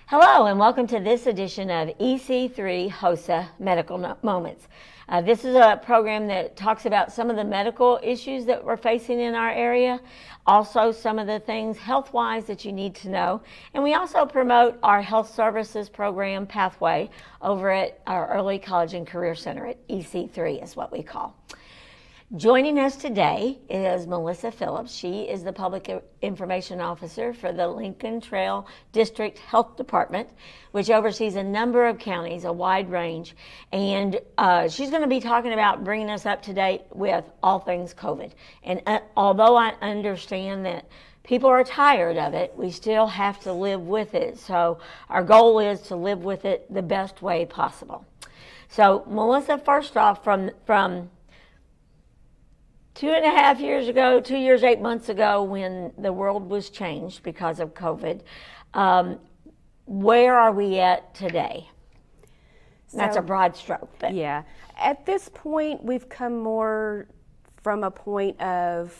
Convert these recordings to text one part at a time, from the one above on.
Hello and welcome to this edition of EC3 HOSA Medical Moments. This is a program that talks about some of the medical issues that we're facing in our area, also some of the things health-wise that you need to know, and we also promote our health services program pathway over at our Early College and Career Center at EC3 is what we call. Joining us today is Melissa Phillips. She is the Public Information Officer for the Lincoln Trail District Health Department, which oversees a number of counties, a wide range, and she's going to be talking about bringing us up to date with all things COVID. And although I understand that people are tired of it, we still have to live with it. So our goal is to live with it the best way possible. So Melissa, first off, from 2.5 years ago, 2 years, 8 months ago, when the world was changed because of COVID, where are we at today? That's a broad stroke. But. Yeah. At this point, we've come more from a point of,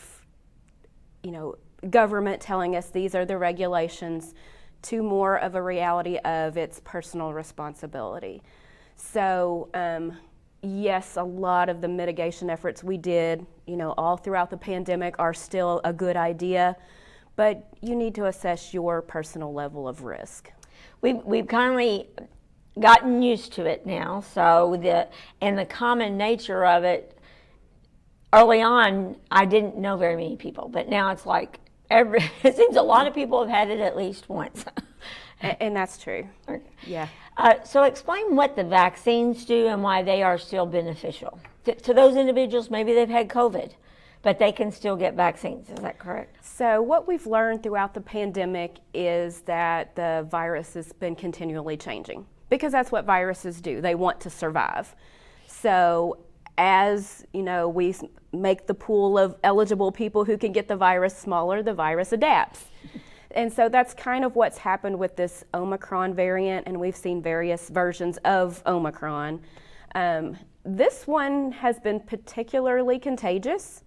government telling us these are the regulations to more of a reality of its personal responsibility. So, yes, a lot of the mitigation efforts we did, all throughout the pandemic are still a good idea, but you need to assess your personal level of risk. We've kindly gotten used to it now, so the common nature of it, early on, I didn't know very many people, but now it's like it seems a lot of people have had it at least once. And that's true. Yeah. So explain what the vaccines do and why they are still beneficial. To those individuals, maybe they've had COVID, but they can still get vaccines. Is that correct? So what we've learned throughout the pandemic is that the virus has been continually changing because that's what viruses do. They want to survive. So as we make the pool of eligible people who can get the virus smaller, the virus adapts. And so that's kind of what's happened with this Omicron variant, and we've seen various versions of Omicron. This one has been particularly contagious.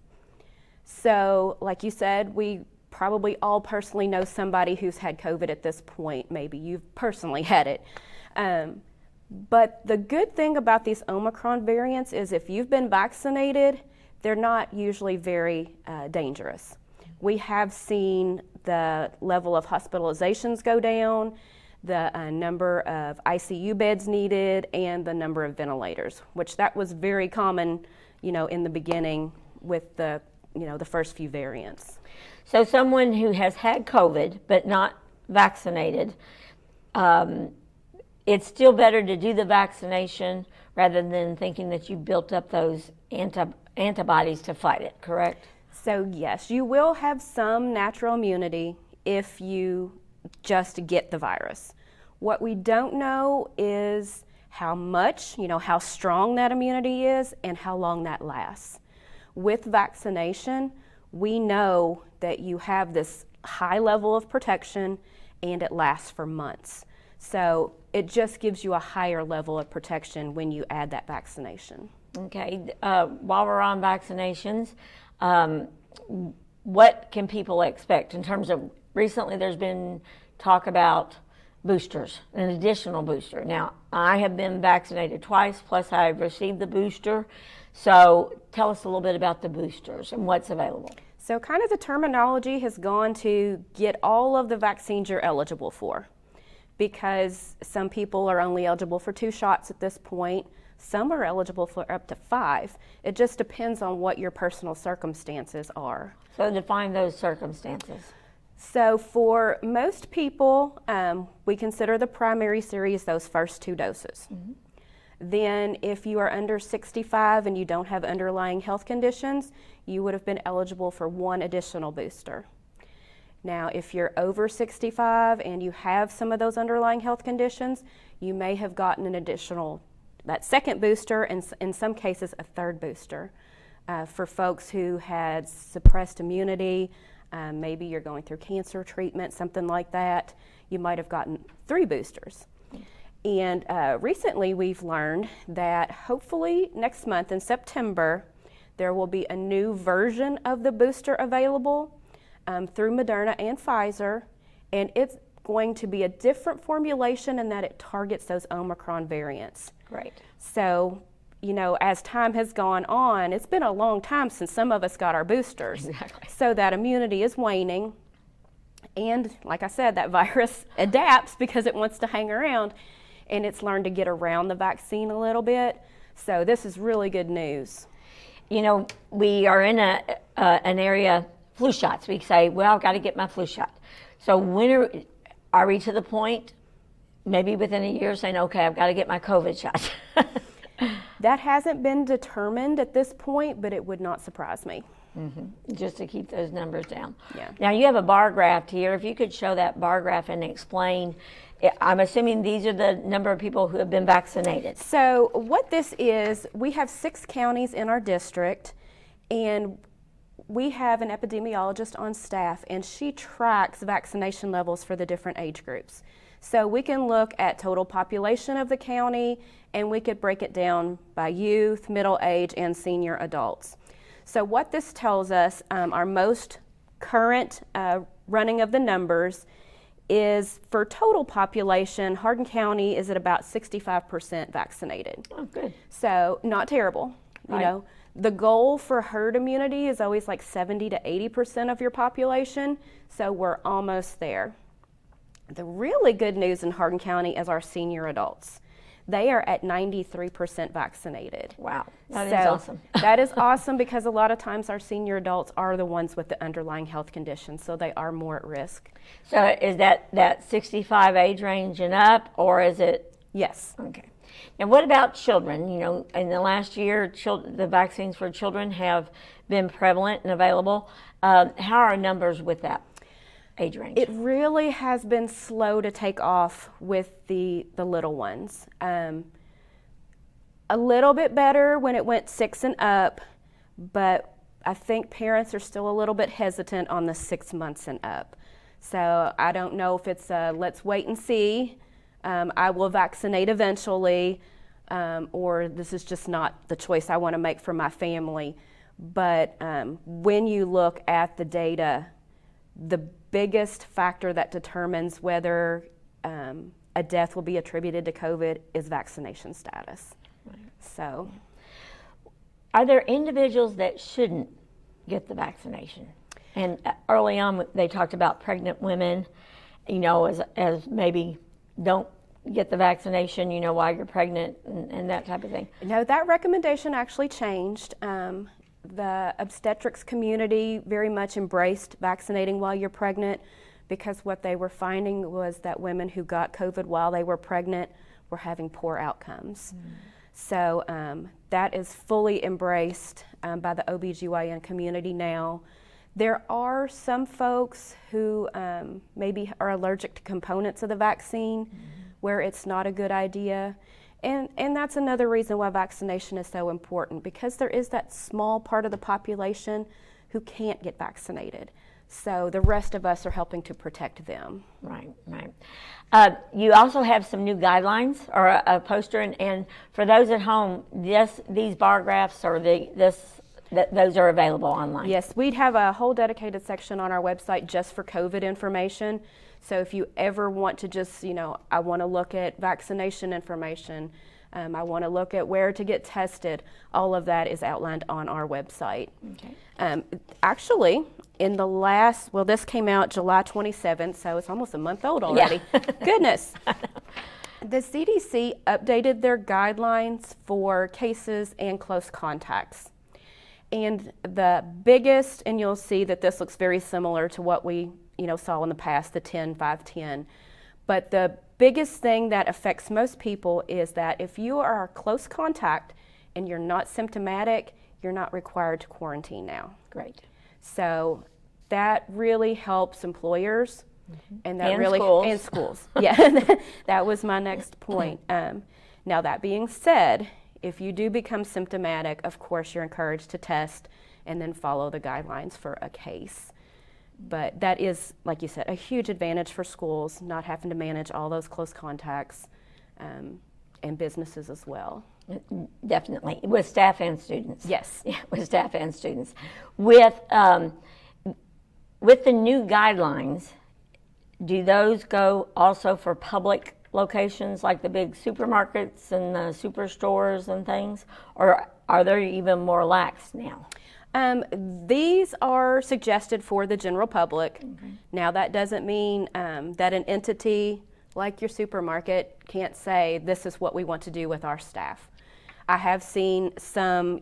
So, like you said, we probably all personally know somebody who's had COVID at this point. Maybe you've personally had it. But the good thing about these Omicron variants is if you've been vaccinated, they're not usually very dangerous. We have seen the level of hospitalizations go down, the number of ICU beds needed, and the number of ventilators, which that was very common, in the beginning with the first few variants. So someone who has had COVID but not vaccinated, it's still better to do the vaccination rather than thinking that you built up those antibodies to fight it, correct? So yes, you will have some natural immunity if you just get the virus. What we don't know is how much, how strong that immunity is and how long that lasts. With vaccination, we know that you have this high level of protection and it lasts for months. So it just gives you a higher level of protection when you add that vaccination. Okay, while we're on vaccinations, what can people expect in terms of, recently there's been talk about boosters, an additional booster. Now, I have been vaccinated twice, plus I've received the booster. So tell us a little bit about the boosters and what's available. So kind of the terminology has gone to get all of the vaccines you're eligible for, because some people are only eligible for 2 shots at this point. Some are eligible for up to 5. It just depends on what your personal circumstances are. So define those circumstances. So for most people, we consider the primary series those first 2 doses. Mm-hmm. Then if you are under 65 and you don't have underlying health conditions, you would have been eligible for 1 additional booster. Now, if you're over 65 and you have some of those underlying health conditions, you may have gotten an additional, that second booster, and in some cases a third booster. For folks who had suppressed immunity, maybe you're going through cancer treatment, something like that, you might have gotten 3 boosters. And recently we've learned that hopefully next month in September, there will be a new version of the booster available through Moderna and Pfizer, and it's going to be a different formulation in that it targets those Omicron variants. Great. So, you know, as time has gone on, it's been a long time since some of us got our boosters. Exactly. So that immunity is waning. And like I said, that virus adapts because it wants to hang around, and it's learned to get around the vaccine a little bit. So this is really good news. You know, we are in an area, flu shots. We say, well, I've got to get my flu shot. So when are we to the point, maybe within a year, saying, okay, I've got to get my COVID shot? That hasn't been determined at this point, but it would not surprise me. Mm-hmm. Just to keep those numbers down. Yeah. Now you have a bar graph here. If you could show that bar graph and explain, I'm assuming these are the number of people who have been vaccinated. So what this is, we have 6 counties in our district, and we have an epidemiologist on staff, and she tracks vaccination levels for the different age groups. So we can look at total population of the county, and we could break it down by youth, middle age, and senior adults. So what this tells us, our most current running of the numbers is for total population, Hardin County is at about 65% vaccinated. Oh, good. So not terrible. You Right. know, the goal for herd immunity is always like 70 to 80% of your population, so we're almost there. The really good news in Hardin County is our senior adults. They are at 93% vaccinated. Wow, that is So awesome. that is awesome because a lot of times our senior adults are the ones with the underlying health conditions, so they are more at risk. So is that 65 age range and up, or is it? Yes. Okay. Now, what about children? You know, in the last year, the vaccines for children have been prevalent and available. How are numbers with that age range? It really has been slow to take off with the little ones. A little bit better when it went 6 and up, but I think parents are still a little bit hesitant on the 6 months and up. So I don't know if it's let's wait and see. I will vaccinate eventually, or this is just not the choice I want to make for my family. But when you look at the data, the biggest factor that determines whether a death will be attributed to COVID is vaccination status. Right. So, Are there individuals that shouldn't get the vaccination? And early on, they talked about pregnant women, you know, as maybe don't get the vaccination, you know, while you're pregnant and that type of thing. no, that recommendation actually changed. The obstetrics community very much embraced vaccinating while you're pregnant because what they were finding was that women who got COVID while they were pregnant were having poor outcomes. So that is fully embraced by the OBGYN community now. There are some folks who maybe are allergic to components of the vaccine where it's not a good idea. And that's another reason why vaccination is so important, because there is that small part of the population who can't get vaccinated. So the rest of us are helping to protect them. Right, right. You also have some new guidelines or a poster, and for those at home, these bar graphs or those are available online. Yes, we'd have a whole dedicated section on our website just for COVID information. So if you ever want to just, you know, I want to look at vaccination information, I want to look at where to get tested, all of that is outlined on our website. Okay. Actually, in the last, well, this came out July 27th, so it's almost a month old already. Yeah. Goodness. The CDC updated their guidelines for cases and close contacts. And the biggest, and you'll see that this looks very similar to what we saw in the past, the 10-5-10. But the biggest thing that affects most people is that if you are a close contact and you're not symptomatic, you're not required to quarantine now. Great. So that really helps employers, and that And really schools. and schools. Yeah, that was my next point. Now that being said, if you do become symptomatic, of course you're encouraged to test and then follow the guidelines for a case. But that is, like you said, a huge advantage for schools, not having to manage all those close contacts, and businesses as well. Definitely, with staff and students. Yes. Yeah, with staff and students. With the new guidelines, do those go also for public locations like the big supermarkets and the superstores and things, or are they even more lax now? These are suggested for the general public. Okay. Now that doesn't mean that an entity like your supermarket can't say this is what we want to do with our staff. I have seen some,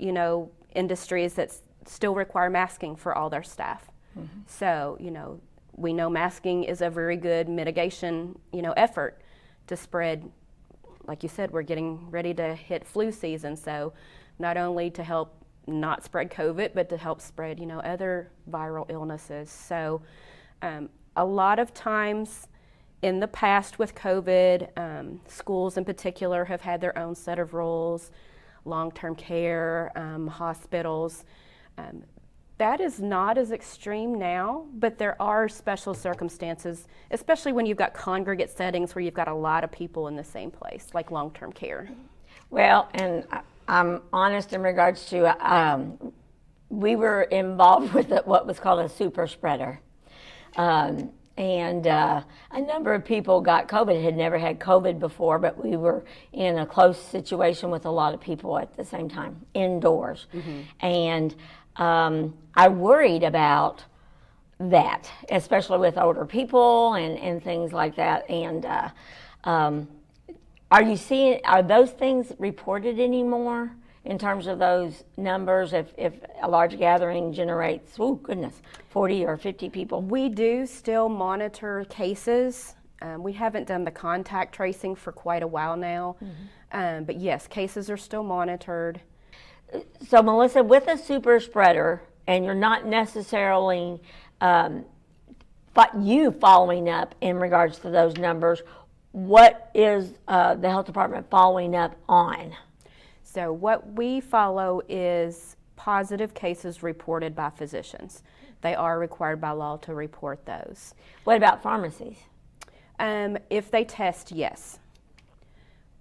industries that still require masking for all their staff. Mm-hmm. So, we know masking is a very good mitigation, effort to spread. Like you said, we're getting ready to hit flu season, so not only to help not spread COVID, but to help spread, other viral illnesses. So a lot of times in the past with COVID, schools in particular have had their own set of rules, long-term care, hospitals. That is not as extreme now, but there are special circumstances, especially when you've got congregate settings where you've got a lot of people in the same place, like long-term care. Well, and I'm honest in regards to, we were involved with what was called a super spreader. And a number of people got COVID, had never had COVID before, but we were in a close situation with a lot of people at the same time, indoors. Mm-hmm. And I worried about that, especially with older people and things like that. And are those things reported anymore in terms of those numbers if a large gathering generates, 40 or 50 people? We do still monitor cases. We haven't done the contact tracing for quite a while now. Mm-hmm. But yes, cases are still monitored. So Melissa, with a super spreader, and you're not necessarily following up in regards to those numbers, what is the health department following up on? So what we follow is positive cases reported by physicians. They are required by law to report those. What about pharmacies? If they test, yes.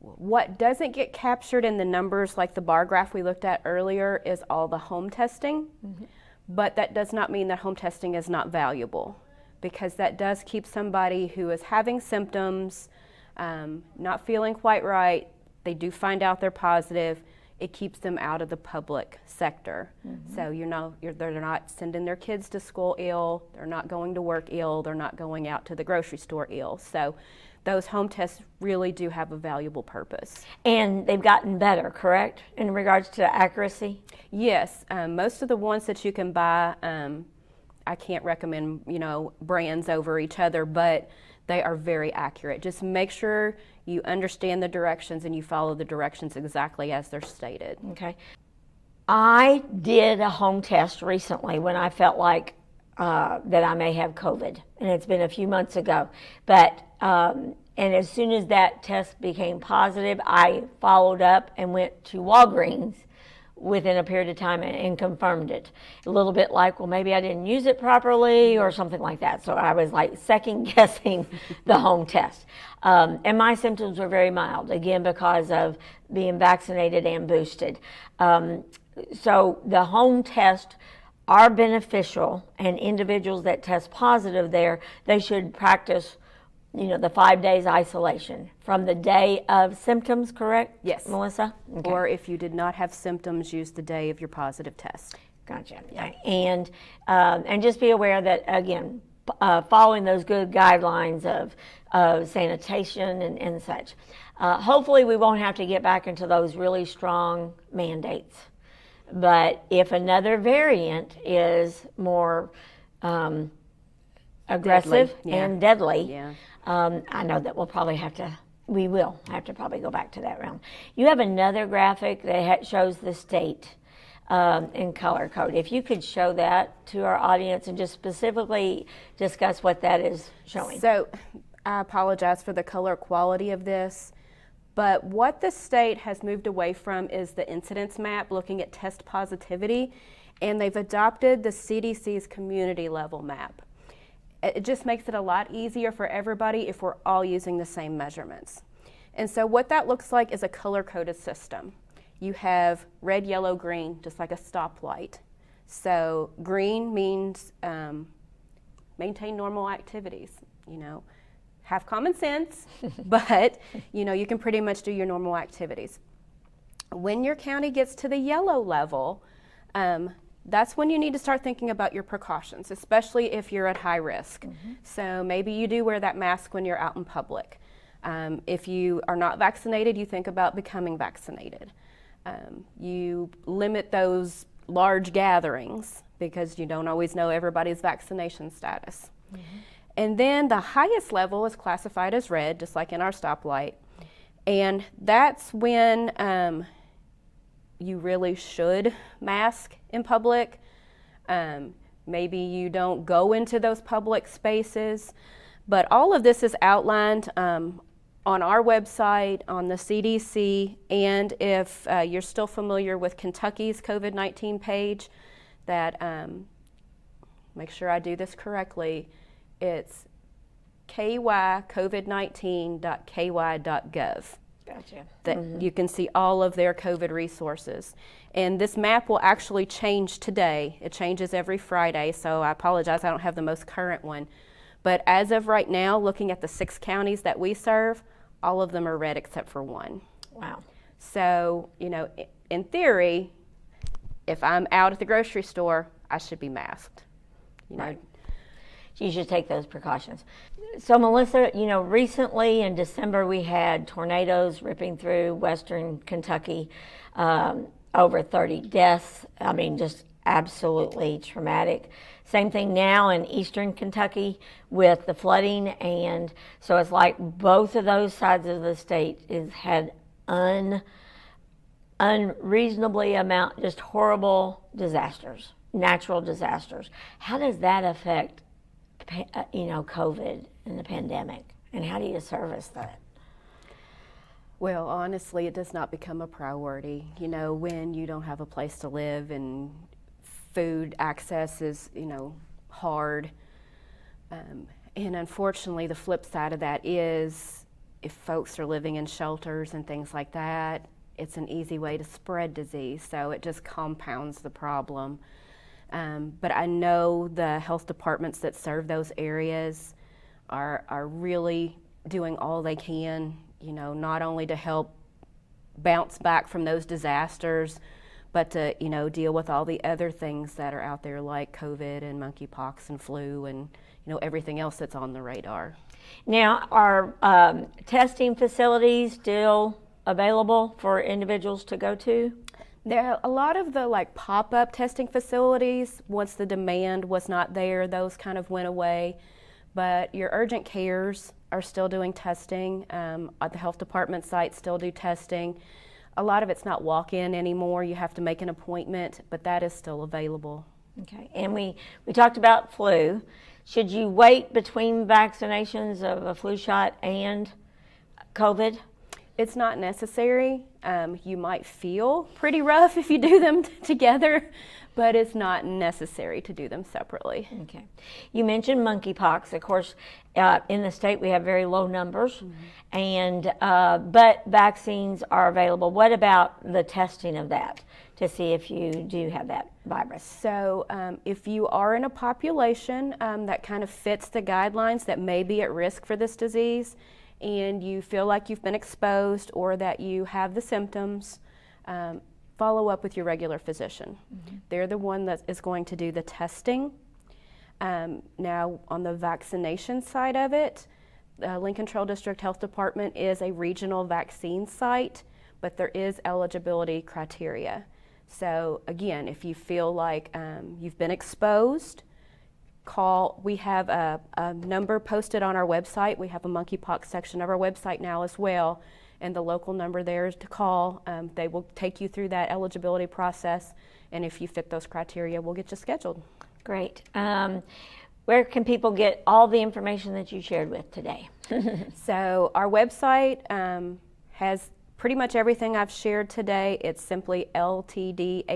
What doesn't get captured in the numbers, like the bar graph we looked at earlier, is all the home testing. Mm-hmm. But that does not mean that home testing is not valuable, because that does keep somebody who is having symptoms, not feeling quite right. They do find out they're positive. It keeps them out of the public sector. Mm-hmm. So they're not sending their kids to school ill. They're not going to work ill. They're not going out to the grocery store ill. So those home tests really do have a valuable purpose. And they've gotten better, correct, in regards to accuracy? Yes. Most of the ones that you can buy, I can't recommend, brands over each other, but they are very accurate. Just make sure you understand the directions and you follow the directions exactly as they're stated. Okay. I did a home test recently when I felt like that I may have COVID, and it's been a few months ago. But and as soon as that test became positive, I followed up and went to Walgreens within a period of time and confirmed it. A little bit like, well, maybe I didn't use it properly or something like that. So I was like second guessing the home test. And my symptoms were very mild, again, because of being vaccinated and boosted. So the home tests are beneficial, and individuals that test positive there, they should practice the 5 days isolation from the day of symptoms, correct? Yes. Melissa? Okay. Or if you did not have symptoms, use the day of your positive test. Gotcha. Yeah. And just be aware that, again, following those good guidelines of sanitation and such. Hopefully we won't have to get back into those really strong mandates. But if another variant is more aggressive and deadly, I know that we will have to probably go back to that round. You have another graphic that shows the state in color code. If you could show that to our audience and just specifically discuss what that is showing. So I apologize for the color quality of this, but what the state has moved away from is the incidence map looking at test positivity, and they've adopted the CDC's community level map. It just makes it a lot easier for everybody if we're all using the same measurements. And so what that looks like is a color-coded system. You have red, yellow, green, just like a stoplight. So green means maintain normal activities, have common sense, but you can pretty much do your normal activities. When your county gets to the yellow level, that's when you need to start thinking about your precautions, especially if you're at high risk. Mm-hmm. So maybe you do wear that mask when you're out in public. If you are not vaccinated, you think about becoming vaccinated. You limit those large gatherings because you don't always know everybody's vaccination status. Mm-hmm. And then the highest level is classified as red, just like in our stoplight. And that's when you really should mask in public. Maybe you don't go into those public spaces. But all of this is outlined on our website, on the CDC, and if you're still familiar with Kentucky's COVID-19 page, that, make sure I do this correctly, it's kycovid19.ky.gov. Gotcha. That you can see all of their COVID resources. And this map will actually change today. It changes every Friday, so I apologize, I don't have the most current one. But as of right now, looking at the 6 counties that we serve, all of them are red except for one. Wow. So, in theory, if I'm out at the grocery store, I should be masked. Right. You should take those precautions. So Melissa, recently in December we had tornadoes ripping through western Kentucky, over 30 deaths. I mean, just absolutely traumatic. Same thing now in eastern Kentucky with the flooding, and so it's like both of those sides of the state has had unreasonably just horrible disasters, natural disasters. How does that affect COVID and the pandemic, and how do you service that? Well, honestly, it does not become a priority, when you don't have a place to live and food access is, hard. And unfortunately, the flip side of that is if folks are living in shelters and things like that, it's an easy way to spread disease, so it just compounds the problem. But I know the health departments that serve those areas are really doing all they can, not only to help bounce back from those disasters, but to, deal with all the other things that are out there like COVID and monkeypox and flu and, everything else that's on the radar. Now, are testing facilities still available for individuals to go to? There are a lot of the pop-up testing facilities. Once the demand was not there, those kind of went away. But your urgent cares are still doing testing. At the health department site, still do testing. A lot of it's not walk-in anymore. You have to make an appointment, but that is still available. Okay, and we talked about flu. Should you wait between vaccinations of a flu shot and COVID? It's not necessary. You might feel pretty rough if you do them together, but it's not necessary to do them separately. Okay. You mentioned monkeypox. Of course, in the state we have very low numbers, and but vaccines are available. What about the testing of that to see if you do have that virus? So if you are in a population that kind of fits the guidelines that may be at risk for this disease, and you feel like you've been exposed or that you have the symptoms, follow up with your regular physician. Mm-hmm. They're the one that is going to do the testing. Now, on the vaccination side of it, Lincoln Trail District Health Department is a regional vaccine site, but there is eligibility criteria. So again, if you feel like you've been exposed, call. We have a number posted on our website. We have a monkeypox section of our website now as well. and the local number there is to call. They will take you through that eligibility process, and if you fit those criteria, we'll get you scheduled. Great. Where can people get all the information that you shared with today? So our website has pretty much everything I've shared today. It's simply ltdhd.org.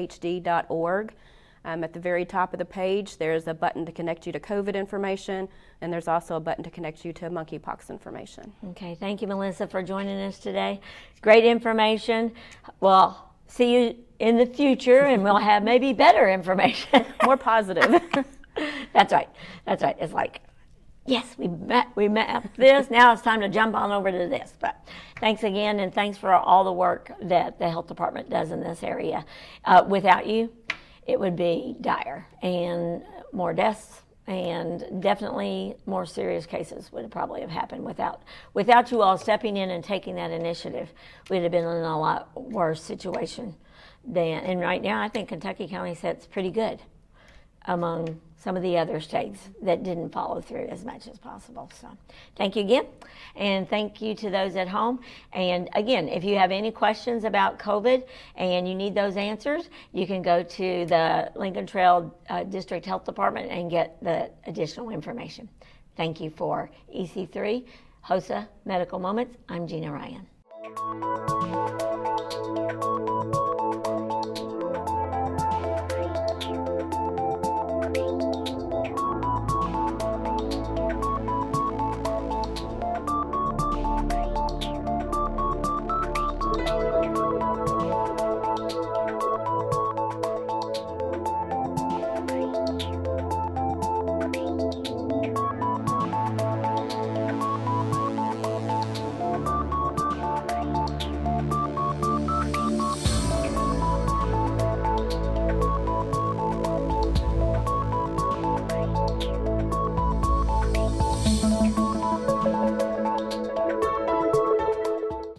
At the very top of the page, there's a button to connect you to COVID information, and there's also a button to connect you to monkeypox information. Okay, thank you, Melissa, for joining us today. Great information. Well, see you in the future, and we'll have maybe better information. More positive. That's right. That's right. It's like, yes, we mapped this. Now it's time to jump on over to this. But thanks again, and thanks for all the work that the health department does in this area. Without you, it would be dire, and more deaths, and definitely more serious cases would probably have happened without you all stepping in and taking that initiative. We'd have been in a lot worse situation than. And right now, I think Kentucky County sets pretty good among some of the other states that didn't follow through as much as possible. So thank you again, and thank you to those at home. And again, if you have any questions about COVID and you need those answers, you can go to the Lincoln Trail District Health Department and get the additional information. Thank you for EC3 HOSA Medical Moments. I'm Gina Ryan.